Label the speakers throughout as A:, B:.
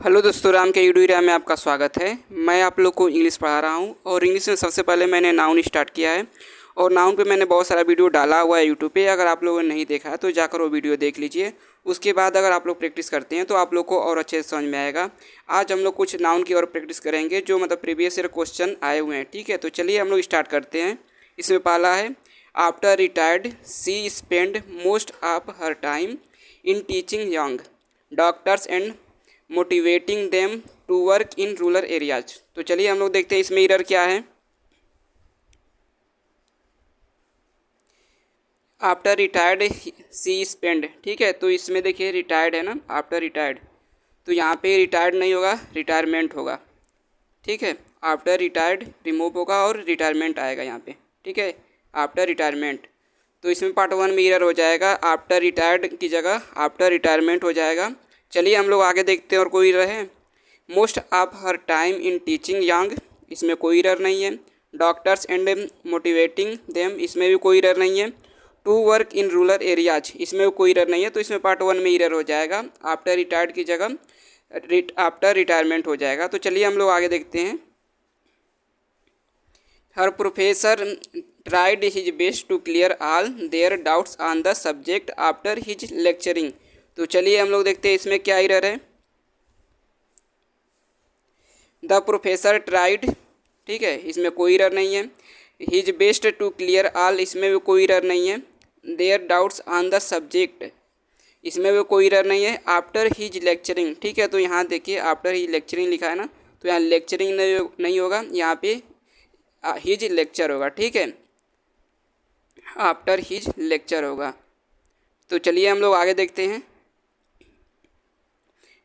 A: Hello दोस्तों, राम के YouTube में आपका स्वागत है। मैं आप लोग को इंग्लिश पढ़ा रहा हूँ और इंग्लिश में सबसे पहले मैंने नाउन स्टार्ट किया है और नाउन पे मैंने बहुत सारा वीडियो डाला हुआ है यूट्यूब पे। अगर आप लोगों ने नहीं देखा है तो जाकर वो वीडियो देख लीजिए। उसके बाद अगर आप लोग प्रैक्टिस करते हैं तो आप लोग को और अच्छे से समझ में आएगा। आज हम लोग कुछ नाउन की और प्रैक्टिस करेंगे जो मतलब प्रीवियस ईयर क्वेश्चन आए हुए हैं। ठीक है, तो चलिए हम लोग स्टार्ट करते हैं। इसमें पहला है, after retired she spend most of her time in teaching young doctors and motivating them to work in rural areas. तो चलिए हम लोग देखते हैं इसमें एरर क्या है। आफ्टर रिटायर्ड सी स्पेंड, ठीक है, तो इसमें देखिए रिटायर्ड है ना, आफ्टर रिटायर्ड, तो यहाँ पे रिटायर्ड नहीं होगा, रिटायरमेंट होगा। ठीक है, आफ्टर रिटायर्ड रिमूव होगा और रिटायरमेंट आएगा यहाँ पे। ठीक है, आफ्टर रिटायरमेंट, तो इसमें पार्ट वन में एरर हो जाएगा। आफ्टर रिटायर्ड की जगह आफ्टर रिटायरमेंट हो जाएगा। चलिए हम लोग आगे देखते हैं और कोई एरर है। Most of her time in teaching young, इसमें कोई एरर नहीं है। डॉक्टर्स एंड मोटिवेटिंग देम, इसमें भी कोई एरर नहीं है। To work in rural areas, इसमें भी कोई एरर नहीं है, तो इसमें पार्ट वन में एरर हो जाएगा। आफ्टर रिटायर्ड की जगह आफ्टर रिटायरमेंट हो जाएगा। तो चलिए हम लोग आगे देखते हैं। हर professor tried his best to clear all their doubts on the subject after his lecturing. तो चलिए हम लोग देखते हैं इसमें क्या एरर है। द प्रोफेसर ट्राइड, ठीक है, इसमें कोई एरर नहीं है। His best to clear all, इसमें भी कोई एरर नहीं है। Their doubts on the subject, इसमें भी कोई एरर नहीं है। आफ्टर हिज लेक्चरिंग, ठीक है, तो यहाँ देखिए आफ्टर हिज लेक्चरिंग लिखा है ना, तो यहाँ लेक्चरिंग नहीं होगा, यहाँ पे हिज लेक्चर होगा। ठीक है, आफ्टर हिज लेक्चर होगा। तो चलिए हम लोग आगे देखते हैं।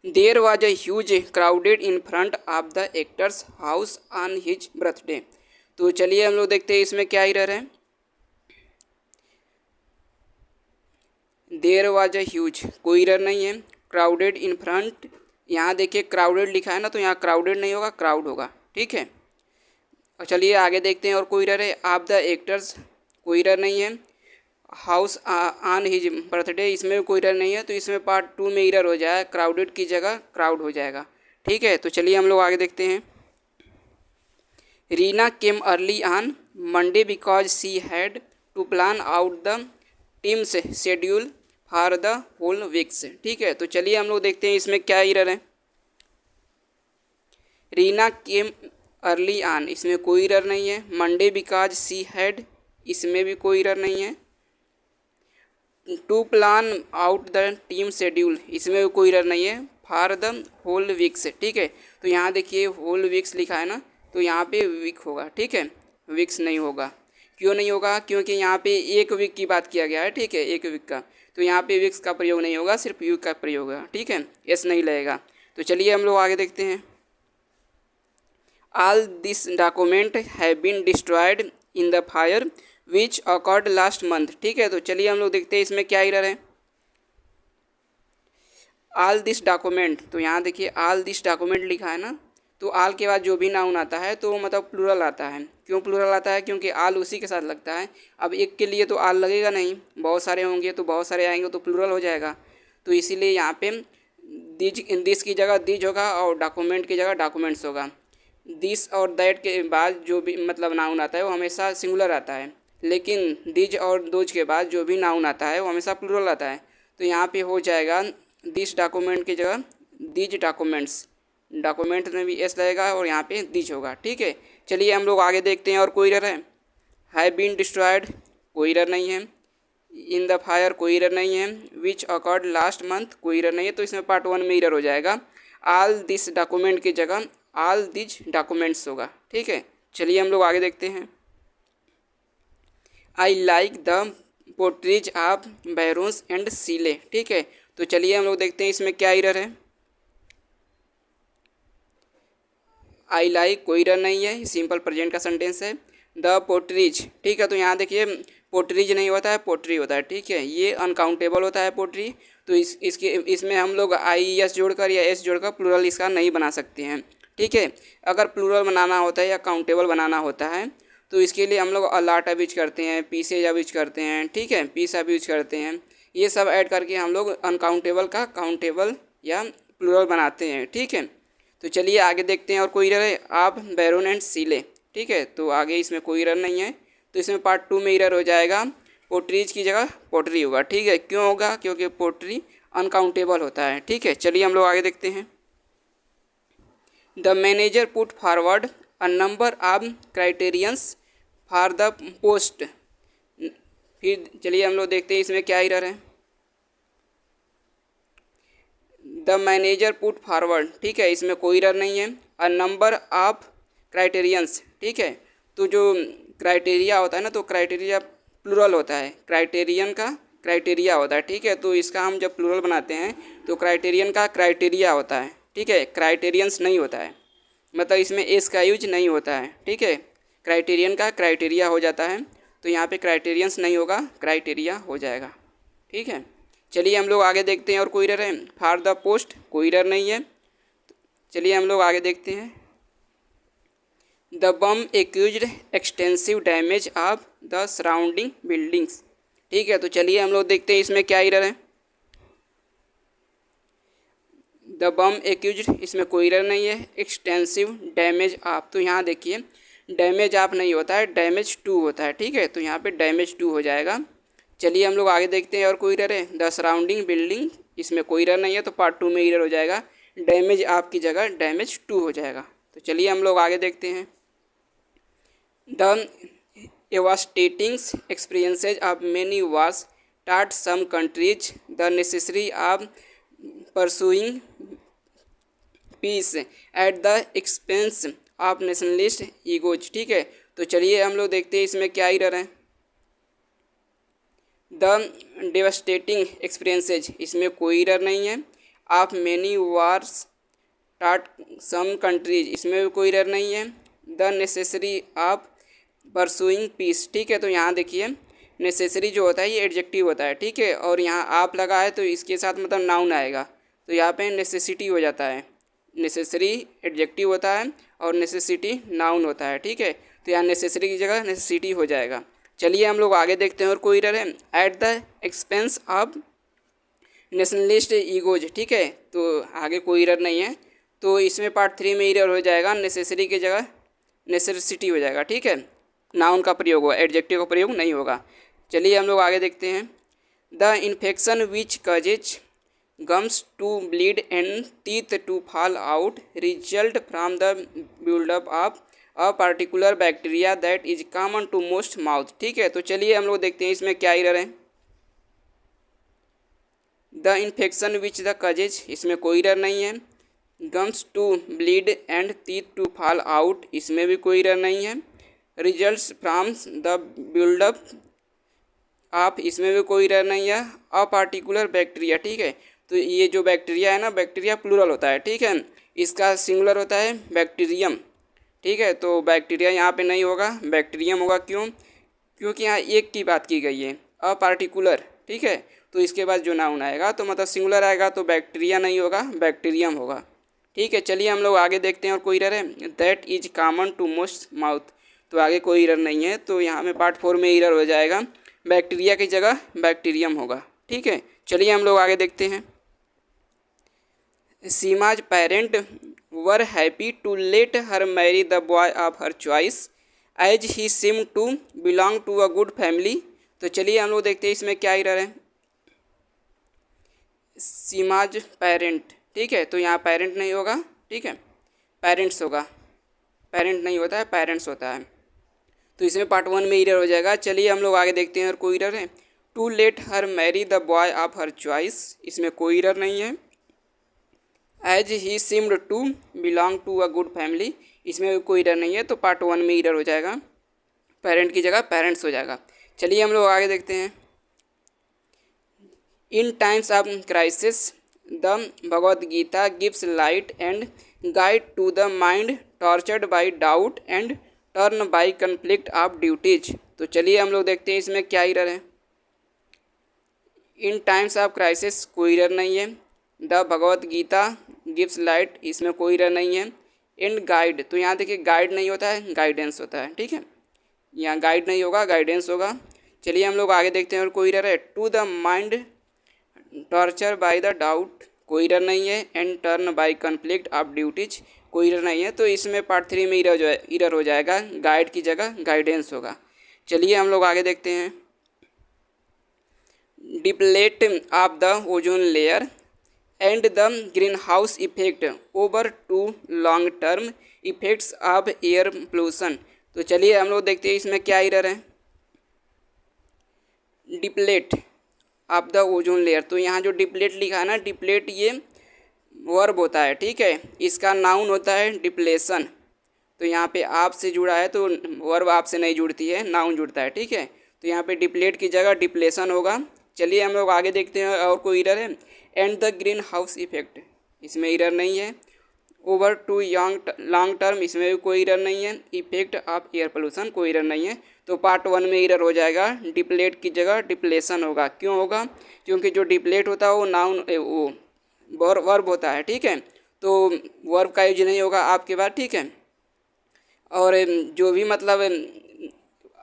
A: There was a huge crowded in front of the actors house on his birthday. तो चलिए हम लोग देखते हैं इसमें क्या एरर है। देयर वॉज ए ह्यूज, कोई एरर नहीं है। क्राउडेड इन फ्रंट, यहाँ देखिए क्राउडेड लिखा है ना, तो यहाँ क्राउडेड नहीं होगा, क्राउड होगा। ठीक है, और चलिए आगे देखते हैं और कोई एरर है। ऑफ द एक्टर्स, कोई एरर नहीं है। हाउस ऑन हिज बर्थडे, इसमें भी कोई एरर नहीं है, तो इसमें पार्ट टू में एरर हो जाए, क्राउडेड की जगह क्राउड हो जाएगा। ठीक है, तो चलिए हम लोग आगे देखते हैं। Reena came early on Monday because she had to plan out the team's schedule for the whole weeks. ठीक है, तो चलिए हम लोग देखते हैं इसमें क्या एरर है। रीना केम अर्ली ऑन, इसमें कोई एरर नहीं है। मंडे बिकॉज सी हैड, इसमें भी कोई एरर नहीं है। To plan out the team schedule, इसमें भी कोई एरर नहीं है। फॉर द होल वीक्स, ठीक है, तो यहाँ देखिए होल वीक्स लिखा है ना, तो यहाँ पे वीक होगा। ठीक है, वीक्स नहीं होगा। क्यों नहीं होगा? क्योंकि यहाँ पे एक वीक की बात किया गया है। ठीक है, एक वीक का, तो यहाँ पे वीक्स का प्रयोग नहीं होगा, सिर्फ वीक का प्रयोग होगा। ठीक है, एस नहीं लगेगा। तो चलिए हम लोग आगे देखते हैं। All this document have been destroyed in the fire which accord last month. ठीक है, तो चलिए हम लोग देखते हैं इसमें क्या एरर है। ऑल दिस डॉक्यूमेंट, तो यहाँ देखिए ऑल दिस डॉक्यूमेंट लिखा है ना, तो ऑल के बाद जो भी नाउन आता है तो मतलब प्लूरल आता है। क्यों प्लूरल आता है? क्योंकि ऑल उसी के साथ लगता है। अब एक के लिए तो ऑल लगेगा नहीं, बहुत सारे होंगे तो बहुत सारे आएंगे तो प्लूरल हो जाएगा। तो इसीलिए यहाँ पे दिस की जगह दिज होगा और डॉक्यूमेंट की जगह डॉक्यूमेंट्स होगा। दिस और दैट के बाद जो भी मतलब नाउन आता है वो हमेशा सिंगुलर आता है, लेकिन दिज और दोज के बाद जो भी नाउन आता है वो हमेशा प्लूरल आता है। तो यहाँ पे हो जाएगा दिस डॉक्यूमेंट की जगह दिज डॉक्यूमेंट्स, डॉक्यूमेंट में भी एस लगेगा और यहाँ पे दिज होगा। ठीक है, चलिए हम लोग आगे देखते हैं और कोई एरर है। हैव बीन डिस्ट्रॉयड, कोई एरर नहीं है। इन द फायर, कोई एरर नहीं है। विच अकॉर्ड लास्ट मंथ, कोई एरर नहीं है, तो इसमें पार्ट वन में एरर हो जाएगा। ऑल दिस डॉक्यूमेंट की जगह ऑल दिज डॉक्यूमेंट्स होगा। ठीक है, चलिए हम लोग आगे देखते हैं। I like the poetries of Byrons and Shelley. ठीक है, तो चलिए हम लोग देखते हैं इसमें क्या एरर है। आई लाइक, कोई एरर नहीं है, सिंपल प्रेजेंट का सेंटेंस है। द पोर्ट्रीज, ठीक है, तो यहाँ देखिए पोर्ट्रीज नहीं होता है, पोट्री होता है। ठीक है, ये अनकाउंटेबल होता है पोट्री, तो इसमें हम लोग आई एस जोड़कर या एस जोड़कर प्लूरल इसका नहीं बना सकते हैं। ठीक है, अगर प्लूरल बनाना होता है या काउंटेबल बनाना होता है तो इसके लिए हम लोग अलाट अब यूज करते हैं, पीसेज अब यूज करते हैं। ठीक है, पीस अब यूज करते हैं, ये सब ऐड करके हम लोग अनकाउंटेबल का काउंटेबल या प्लूरल बनाते हैं, ठीक है। तो चलिए आगे देखते हैं। और कोई एरर है, आप बैरोन एंड सीले, ठीक है। तो आगे इसमें कोई एरर नहीं है, तो इसमें पार्ट 2 में एरर हो जाएगा, पोट्रीज की जगह पोट्री होगा, ठीक है। क्यों होगा? क्योंकि पोट्री अनकाउंटेबल होता है, ठीक है। चलिए हम लोग आगे देखते हैं। The manager put forward a number of criterions for the post. फिर चलिए हम लोग देखते हैं इसमें क्या एरर है। द मैनेजर पुट फॉरवर्ड, ठीक है, इसमें कोई एरर नहीं है। अ नंबर ऑफ क्राइटेरियंस, ठीक है। तो जो क्राइटेरिया होता है ना, तो क्राइटेरिया प्लूरल होता है, क्राइटेरियन का क्राइटेरिया होता है, ठीक है। तो इसका हम जब प्लूरल बनाते हैं तो क्राइटेरियन का क्राइटेरिया होता है, ठीक है, क्राइटेरियंस नहीं होता है, मतलब इसमें एस का यूज नहीं होता है, ठीक है। क्राइटेरियन का क्राइटेरिया हो जाता है, तो यहाँ पे क्राइटेरियंस नहीं होगा, क्राइटेरिया हो जाएगा, ठीक है। चलिए हम लोग आगे देखते हैं। और कोई एरर है? फॉर द पोस्ट कोई एरर नहीं है। चलिए हम लोग आगे देखते हैं। The bomb accused extensive damage of the surrounding buildings, ठीक है। तो चलिए हम लोग देखते हैं इसमें क्या एरर है। द बम एक्यूज्ड, इसमें कोई एरर नहीं है। एक्सटेंसिव डैमेज ऑफ, तो यहाँ देखिए डैमेज ऑफ नहीं होता है, डैमेज टू होता है, ठीक है। तो यहाँ पे डैमेज टू हो जाएगा। चलिए हम लोग आगे देखते हैं। और कोई एरर है? द सराउंडिंग बिल्डिंग, इसमें कोई एरर नहीं है, तो पार्ट 2 में एरर हो जाएगा, डैमेज ऑफ की जगह डैमेज टू हो जाएगा। तो चलिए हम लोग आगे देखते हैं। The devastating experiences of many wars taught some countries the necessity of pursuing peace at the expense of nationalist egos, ठीक है। तो चलिए हम लोग देखते हैं इसमें क्या एरर है। द डेवास्टेटिंग एक्सपीरियंसेज, इसमें कोई एरर नहीं है। ऑफ मैनी वार्स टाट सम कंट्रीज, इसमें भी कोई एरर नहीं है। The necessary of pursuing peace, ठीक है। तो यहाँ देखिए नेसेसरी जो होता है ये एडजेक्टिव होता है, ठीक है। और यहाँ आप लगा है तो इसके साथ मतलब नाउन आएगा, तो यहाँ पे नेसेसिटी हो जाता है। नेसेसरी एडजेक्टिव होता है और नेसेसिटी नाउन होता है, ठीक है। तो यहाँ नेसेसरी की जगह नेसेसिटी हो जाएगा। चलिए हम लोग आगे देखते हैं। और कोई एरर है? At the expense of nationalist egos, ठीक है। तो आगे कोई एरर नहीं है, तो इसमें पार्ट 3 में एरर हो जाएगा, नेसेसरी की जगह नेसेसिटी हो जाएगा, ठीक है। नाउन का प्रयोग होगा, एडजेक्टिव का प्रयोग नहीं होगा। चलिए हम लोग आगे देखते हैं। The infection which causes gums to bleed and teeth to fall out result from the buildup of a particular bacteria that is common to most mouth, ठीक है। तो चलिए हम लोग देखते हैं इसमें क्या एरर है। The infection which the causes, इसमें कोई एरर नहीं है। Gums to bleed and teeth to fall out, इसमें भी कोई एरर नहीं है। Results from the buildup of, इसमें भी कोई एरर नहीं है। अ पार्टिकुलर बैक्टीरिया, ठीक है। तो ये जो बैक्टीरिया है ना, बैक्टीरिया प्लूरल होता है, ठीक है। इसका सिंगुलर होता है बैक्टीरियम, ठीक है। तो बैक्टीरिया यहाँ पे नहीं होगा, बैक्टीरियम होगा। क्यों? क्योंकि यहाँ एक की बात की गई है, अ पार्टिकुलर, ठीक है। तो इसके बाद जो नाउन आएगा तो मतलब सिंगुलर आएगा, तो बैक्टीरिया नहीं होगा, बैक्टीरियम होगा, ठीक है। चलिए हम लोग आगे देखते हैं। और कोई एरर है? That is common to most mouth, तो आगे कोई एरर नहीं है, तो यहाँ में पार्ट 4 में एरर हो जाएगा, बैक्टीरिया की जगह बैक्टीरियम होगा, ठीक है। चलिए हम लोग आगे देखते हैं। Seema's parent were happy to let her marry the boy of her choice as he seem to belong to a good family. तो चलिए हम लोग देखते हैं इसमें क्या एरर है। सीमाज पेरेंट, ठीक है। तो यहाँ पेरेंट नहीं होगा, ठीक है, पेरेंट्स होगा, पेरेंट नहीं होता है, पेरेंट्स होता है। तो इसमें पार्ट 1 में एरर हो जाएगा। चलिए हम लोग आगे देखते हैं। और कोई एरर है? To let her marry the boy of her choice, इसमें कोई एरर नहीं है। As he seemed to belong to a good family, इसमें भी कोई एरर नहीं है, तो पार्ट 1 में एरर हो जाएगा, पेरेंट की जगह पेरेंट्स हो जाएगा। चलिए हम लोग आगे देखते हैं। In times of crisis the Bhagavad Gita gives light and guide to the mind tortured by doubt and torn by conflict of duties. तो चलिए हम लोग देखते हैं इसमें क्या एरर है। इन टाइम्स ऑफ क्राइसिस कोई एरर नहीं है। The Bhagavad Gita gives light, इसमें कोई एरर नहीं है। एंड गाइड, तो यहाँ देखिए गाइड नहीं होता है, गाइडेंस होता है, ठीक है। यहाँ गाइड नहीं होगा, गाइडेंस होगा। चलिए हम लोग आगे देखते हैं। और कोई एरर है? To the mind torture by the doubt, कोई एरर नहीं है। And torn by conflict of duties, कोई एरर नहीं है। तो इसमें पार्ट 3 में एरर हो जाएगा, गाइड की जगह गाइडेंस होगा। चलिए हम लोग आगे देखते हैं। Deplete of the ozone layer and the green house effect over to long term effects of air pollution. तो चलिए हम लोग देखते हैं इसमें क्या एरर है। Deplete of the ozone layer, तो यहाँ जो डिप्लेट लिखा है ना, डिप्लेट ये वर्ब होता है, ठीक है। इसका नाउन होता है डिप्लेशन। तो यहाँ पे आप से जुड़ा है तो वर्ब आप से नहीं जुड़ती है, नाउन जुड़ता है, ठीक है। तो यहाँ पे डिप्लेट की जगह डिप्लेशन होगा। चलिए हम लोग आगे देखते हैं और कोई एरर है। And the green house effect, इसमें एरर नहीं है। ओवर टू लॉन्ग टर्म, इसमें भी कोई एरर नहीं है। इफेक्ट ऑफ एयर पोल्यूशन, कोई एरर नहीं है। तो पार्ट 1 में एरर हो जाएगा, डिप्लेट की जगह डिप्लेशन होगा। क्यों होगा? क्योंकि जो डिप्लेट होता है वो नाउन वो वर्ब होता है, ठीक है। तो वर्ब का यूज नहीं होगा आपके पास, ठीक है। और जो भी मतलब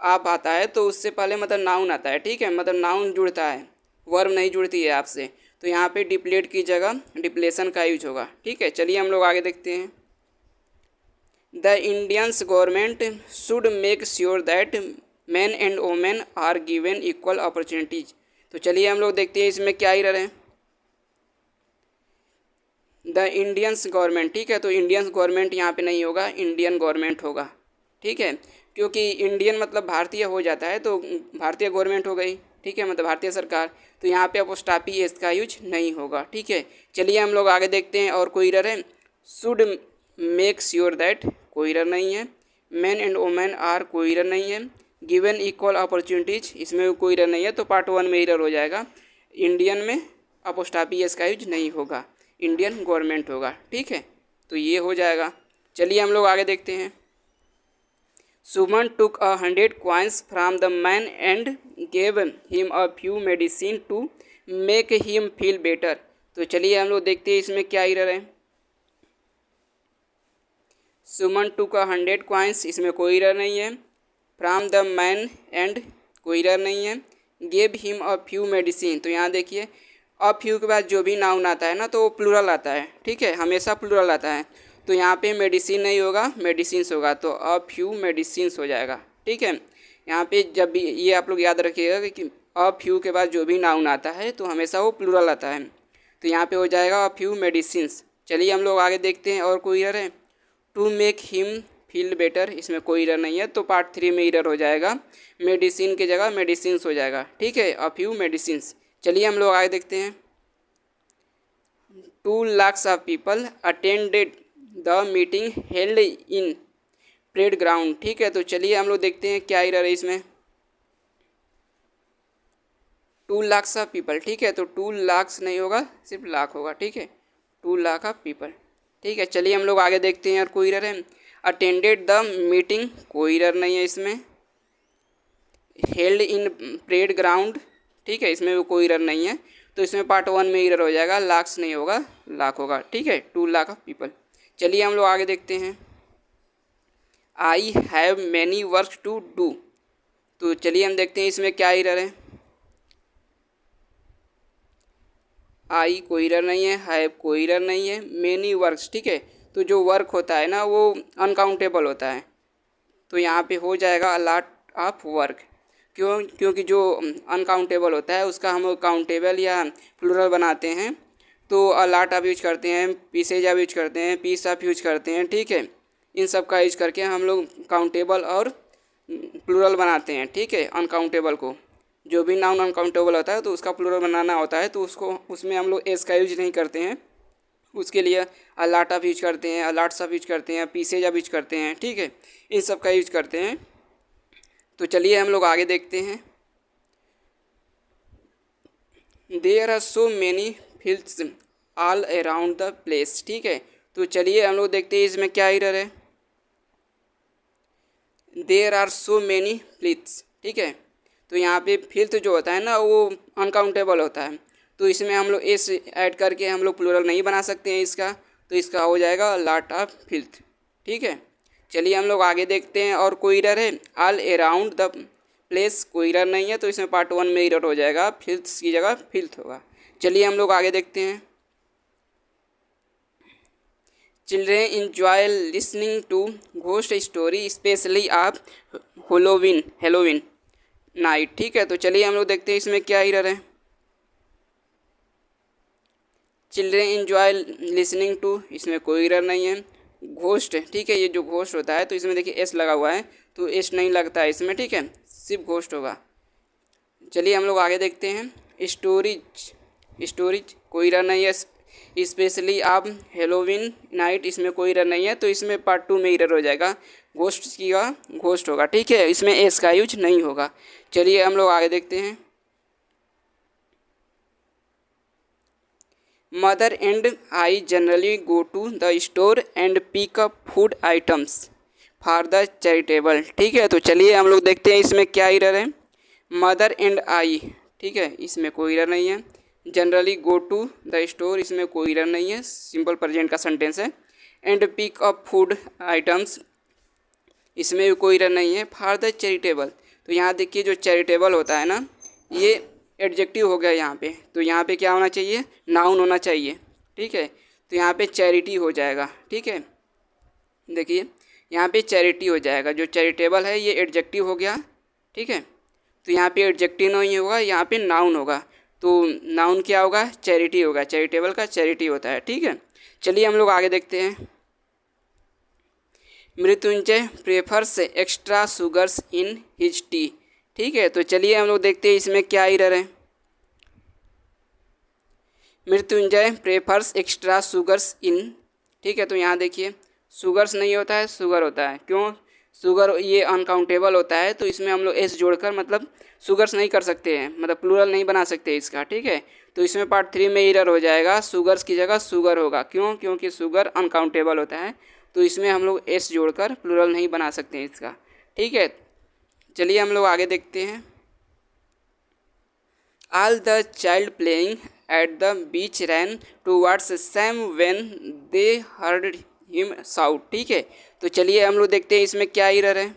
A: आप आता है तो उससे पहले मतलब नाउन आता है, ठीक है। मतलब नाउन जुड़ता है, वर्ब नहीं जुड़ती है आपसे। तो यहाँ पे डिप्लेट की जगह डिप्लेशन का यूज होगा, ठीक है। चलिए हम लोग आगे देखते हैं। The Indians government should make sure that man and women are given equal opportunities. तो चलिए हम लोग देखते हैं इसमें क्या एरर है। द इंडियंस गवर्नमेंट, ठीक है। तो इंडियंस गवर्नमेंट यहाँ पे नहीं होगा, इंडियन गवर्नमेंट होगा, ठीक है। क्योंकि इंडियन मतलब भारतीय हो जाता है तो भारतीय गवर्नमेंट हो गई, ठीक है, मतलब भारतीय सरकार। तो यहाँ पे अपोस्ट्रोफी एस का यूज नहीं होगा, ठीक है। चलिए हम लोग आगे देखते हैं और कोई एरर है। शुड मेक श्योर दैट, कोई एरर नहीं है। मैन एंड वोमेन आर, कोई एरर नहीं है। गिवन इक्वल अपॉर्चुनिटीज, इसमें भी कोई एरर नहीं है। तो पार्ट 1 में एरर हो जाएगा। इंडियन में अपोस्ट्रोफी एस का यूज नहीं होगा, इंडियन गवर्नमेंट होगा, ठीक है। तो ये हो जाएगा। चलिए हम लोग आगे देखते हैं। Suman took 100 coins from the man and gave him a few medicine to make him feel better. तो चलिए हम लोग देखते हैं इसमें क्या एरर है। सुमन टुक 100 coins, इसमें कोई एरर नहीं है। फ्राम द मैन एंड, कोई एरर नहीं है। Gave him a few medicine, तो यहाँ देखिए अ फ्यू के बाद जो भी नाउन आता है ना तो वो प्लूरल आता है, ठीक है, हमेशा प्लूरल आता है। तो यहाँ पे मेडिसिन नहीं होगा, मेडिसिन्स होगा। तो अ फ्यू मेडिसिन्स हो जाएगा, ठीक है। यहाँ पे जब भी ये आप लोग याद रखिएगा कि अ फ्यू के बाद जो भी नाउन आता है तो हमेशा वो प्लूरल आता है। तो यहाँ पे हो जाएगा अ फ्यू मेडिसिन्स। चलिए हम लोग आगे देखते हैं और कोई एरर है। To make him feel better, इसमें कोई एरर नहीं है। तो पार्ट 3 में एरर हो जाएगा, मेडिसिन की जगह मेडिसिन्स हो जाएगा, ठीक है, अ फ्यू मेडिसिन्स। चलिए हम लोग आगे देखते हैं। 2 lakhs of people attended the meeting held in parade ground, ठीक है। तो चलिए हम लोग देखते हैं क्या एरर है इसमें। 2 lakhs ऑफ पीपल, ठीक है। तो 2 lakhs नहीं होगा, सिर्फ लाख होगा, ठीक है। 2 lakh ऑफ पीपल, ठीक है। चलिए हम लोग आगे देखते हैं और कोई एरर है। अटेंडेड द मीटिंग, कोई एरर नहीं है इसमें। हेल्ड इन परेड ग्राउंड, ठीक है, इसमें भी कोई एरर नहीं है। तो इसमें पार्ट 1 में एरर हो जाएगा, लाख्स नहीं होगा, लाख होगा, ठीक है। 2 लाख ऑफ पीपल। चलिए हम लोग आगे देखते हैं। I have many work to do. तो चलिए हम देखते हैं इसमें क्या एरर है। आई कोई एरर नहीं है, हैव कोई एरर नहीं है। मैनी वर्क्स, ठीक है। तो जो वर्क होता है ना वो अनकाउंटेबल होता है। तो यहाँ पे हो जाएगा अ लॉट ऑफ वर्क। क्योंकि जो अनकाउंटेबल होता है उसका हम काउंटेबल या प्लूरल बनाते हैं। तो अ लॉट ऑफ यूज करते हैं, पीसेज ऑफ यूज करते हैं, पीस ऑफ यूज करते हैं, ठीक है। इन सब का यूज करके हम लोग काउंटेबल और प्लूरल बनाते हैं, ठीक है। अनकाउंटेबल को, जो भी नाउन अनकाउंटेबल होता है तो उसका प्लूरल बनाना होता है, तो उसको उसमें हम लोग एस का यूज नहीं करते हैं। उसके लिए अ लॉट ऑफ यूज करते हैं, अ लॉट्स ऑफ यूज करते हैं, पीसेज ऑफ यूज करते हैं, ठीक है। इन सब का यूज करते हैं। तो चलिए हम लोग आगे देखते हैं। There are so many fields all around the place, ठीक है। तो चलिए हम लोग देखते हैं इसमें क्या एरर है। There are so many fields, ठीक है। तो यहाँ पे फिल्थ जो होता है ना वो अनकाउंटेबल होता है। तो इसमें हम लोग एस ऐड करके हम लोग प्लूरल नहीं बना सकते हैं इसका। तो इसका हो जाएगा लॉट ऑफ फिल्थ, ठीक है। चलिए हम लोग आगे देखते हैं और कोई एरर है। ऑल अराउंड द प्लेस, कोई एरर नहीं है। तो इसमें पार्ट 1 में एरर हो जाएगा, फिल्थ की जगह फिल्थ होगा। चलिए हम लोग आगे देखते हैं। Children enjoy listening to ghost story specially आप हेलोविन नाइट। ठीक है, तो चलिए हम लोग देखते हैं इसमें क्या एरर है। चिल्ड्रेन इंजॉय लिसनिंग टू, इसमें कोई एरर नहीं है। घोस्ट, ठीक है, ये जो घोस्ट होता है तो इसमें देखिए एस लगा हुआ है, तो एस नहीं लगता है इसमें, ठीक है, सिर्फ घोस्ट होगा। चलिए हम लोग आगे देखते हैं। स्टोरीज कोई एरर नहीं है। स्पेशली आप हेलोविन नाइट, इसमें कोई एरर नहीं है, तो इसमें पार्ट 2 में एरर हो जाएगा। घोस्ट की का घोस्ट होगा, ठीक है, इसमें एस का यूज नहीं होगा। चलिए हम लोग आगे देखते हैं। Mother and I generally go to the store and pick up food items for the charitable. ठीक है, तो चलिए हम लोग देखते हैं इसमें क्या एरर है। मदर एंड आई, ठीक है, इसमें कोई एरर नहीं है। Generally go to the store, इसमें कोई एरर नहीं है, सिंपल प्रेजेंट का सेंटेंस है। And pick up food items, इसमें भी कोई एरर नहीं है। फॉर द चैरिटेबल, तो यहाँ देखिए जो चैरिटेबल होता है ना, ये एडजेक्टिव हो गया यहाँ पे, तो यहाँ पे क्या होना चाहिए, नाउन होना चाहिए। ठीक है, तो यहाँ पे चैरिटी हो जाएगा। ठीक है, देखिए यहाँ पे चैरिटी हो जाएगा। जो चैरिटेबल है ये एडजेक्टिव हो गया। ठीक है, तो यहाँ पे एडजेक्टिव नहीं होगा, यहाँ पे नाउन होगा। तो नाउन क्या होगा, चैरिटी होगा। चैरिटेबल का चैरिटी होता है। ठीक है, चलिए हम लोग आगे देखते हैं। Mrityunjay prefers extra sugars in his T. ठीक है, तो चलिए हम लोग देखते हैं इसमें क्या एरर है। मृत्युंजय प्रेफर्स एक्स्ट्रा शुगर्स इन, ठीक है, तो यहाँ देखिए शुगर्स नहीं होता है, शुगर होता है। क्यों, शुगर ये अनकाउंटेबल होता है, तो इसमें हम लोग एस जोड़कर मतलब शुगर्स नहीं कर सकते हैं, मतलब प्लूरल नहीं बना सकते इसका। ठीक है, तो इसमें पार्ट 3 में एरर हो जाएगा, शुगर्स की जगह शुगर होगा। क्यों, क्योंकि शुगर अनकाउंटेबल होता है, तो इसमें हम लोग एस जोड़कर प्लूरल नहीं बना सकते हैं इसका। ठीक है, चलिए हम लोग आगे देखते हैं। All the child playing at the beach rain towards Sam when they heard him shout. ठीक है, तो चलिए हम लोग देखते हैं इसमें क्या एरर है।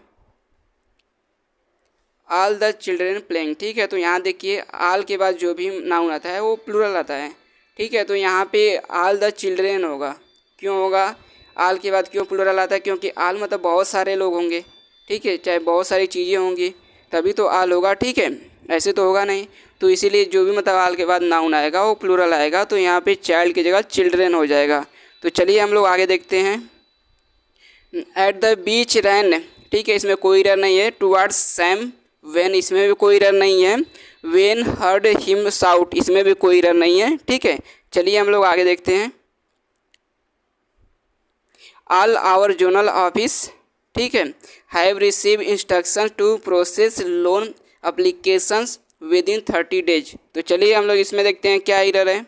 A: ऑल द चिल्ड्रेन प्लेइंग, ठीक है, तो यहाँ देखिए ऑल के बाद जो भी नाउन आता है वो प्लूरल आता है। ठीक है, तो यहाँ पे ऑल द चिल्ड्रेन होगा। क्यों होगा, ऑल के बाद क्यों प्लूरल आता है, क्योंकि ऑल मतलब बहुत सारे लोग होंगे। ठीक है, चाहे बहुत सारी चीज़ें होंगी तभी तो ऑल होगा। ठीक है, ऐसे तो होगा नहीं, तो इसीलिए जो भी मतलब ऑल के बाद नाउन आएगा वो प्लूरल आएगा, तो यहाँ पे चाइल्ड की जगह चिल्ड्रेन हो जाएगा। तो चलिए हम लोग आगे देखते हैं। एट द बीच रैन, ठीक है, इसमें कोई एरर नहीं है। टुवर्ड्स सैम वेन, इसमें भी कोई एरर नहीं है। वेन हर्ड हिम शाउट, इसमें भी कोई एरर नहीं है। ठीक है, चलिए हम लोग आगे देखते हैं। ऑल आवर जोनल ऑफिस, ठीक है, have receive instruction to process loan applications within 30 days. तो चलिए हम लोग इसमें देखते हैं क्या एरर है।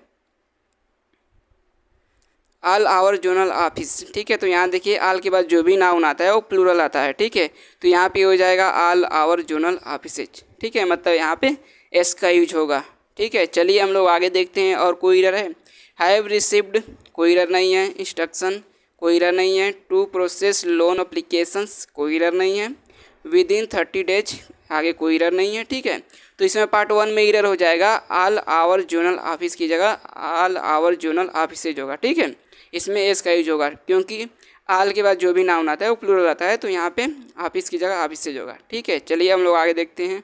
A: ऑल आवर जोनल ऑफिस, ठीक है, तो यहाँ देखिए ऑल के बाद जो भी नाउन आता है वो प्लूरल आता है। ठीक है, तो यहाँ पे हो जाएगा ऑल आवर जोनल ऑफिसेज। ठीक है, मतलब यहाँ पे एस का यूज होगा। ठीक है, चलिए हम लोग आगे देखते हैं। और कोई एरर है, हैव रिसीव्ड, कोई एरर नहीं है। इंस्ट्रक्शन, कोई एरर नहीं है। टू प्रोसेस लोन अप्लीकेशंस, कोई एरर नहीं है। विद इन 30 डेज, आगे कोई एरर नहीं है। ठीक है, तो इसमें पार्ट 1 में एरर हो जाएगा, ऑल आवर जोनल ऑफिस की जगह ऑल आवर जोनल ऑफिसेज होगा। ठीक है, इसमें एस का यूज होगा, क्योंकि ऑल के बाद जो भी नाउन आता है वो प्लूरल आता है, तो यहाँ पे ऑफिस की जगह ऑफिसेज होगा। ठीक है, चलिए हम लोग आगे देखते हैं।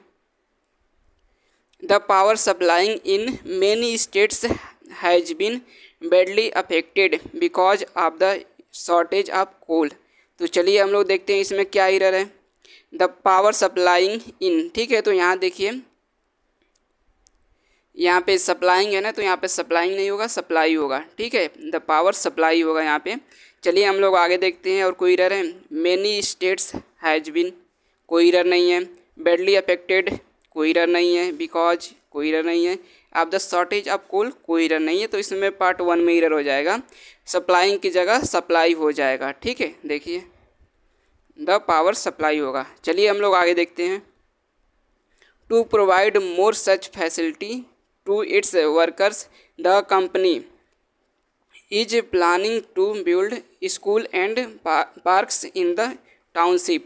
A: The power supplying in many states has been badly affected because of the shortage of coal. तो चलिए हम लोग देखते हैं इसमें क्या एरर है। द पावर सप्लाइंग इन, ठीक है, तो यहाँ देखिए यहाँ पे सप्लाइंग है ना, तो यहाँ पे सप्लाइंग नहीं होगा, सप्लाई होगा। ठीक है, द पावर सप्लाई होगा यहाँ पे। चलिए हम लोग आगे देखते हैं। और कोई एरर है, मेनी स्टेट्स हैज़ बीन, कोई एरर नहीं है। बैडली अफेक्टेड, कोई एरर नहीं है। बिकॉज, कोई एरर नहीं है। Of the shortage of coal, कोई एरर नहीं है, तो इसमें पार्ट 1 में एरर हो जाएगा, सप्लाइंग की जगह सप्लाई हो जाएगा। ठीक है, देखिए द पावर सप्लाई होगा। चलिए हम लोग आगे देखते हैं। To provide more such facility to its workers, the company is planning to build school and parks in the township।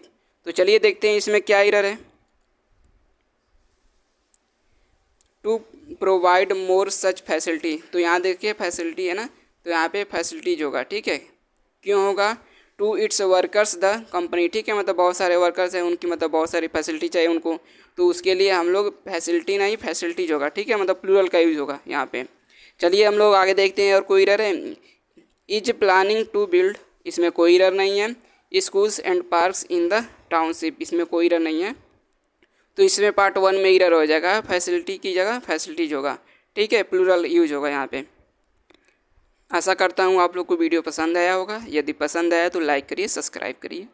A: तो चलिए देखते हैं इसमें क्या एरर है। To provide more such facility, तो यहाँ देखिए फैसिलिटी है ना, तो यहाँ पे फैसिलिटीज होगा। ठीक है, क्यों होगा? To its workers the company, ठीक है, मतलब बहुत सारे वर्कर्स हैं उनकी, मतलब बहुत सारी फैसिलिटी चाहिए उनको, तो उसके लिए हम लोग फैसिलिटी नहीं फैसिलिटीज होगा, ठीक है, मतलब प्लूरल का यूज़ होगा यहाँ पे। चलिए हम लोग आगे देखते हैं। और कोई एरर है? इज प्लानिंग टू बिल्ड, इसमें कोई एरर नहीं है। Schools and parks in the township, इसमें कोई एरर नहीं है। तो इसमें पार्ट 1 में एरर हो जाएगा, फैसिलिटी की जगह फैसिलिटीज होगा, ठीक है, प्लूरल यूज होगा यहाँ पे। आशा करता हूँ आप लोग को वीडियो पसंद आया होगा। यदि पसंद आया तो लाइक करिए, सब्सक्राइब करिए।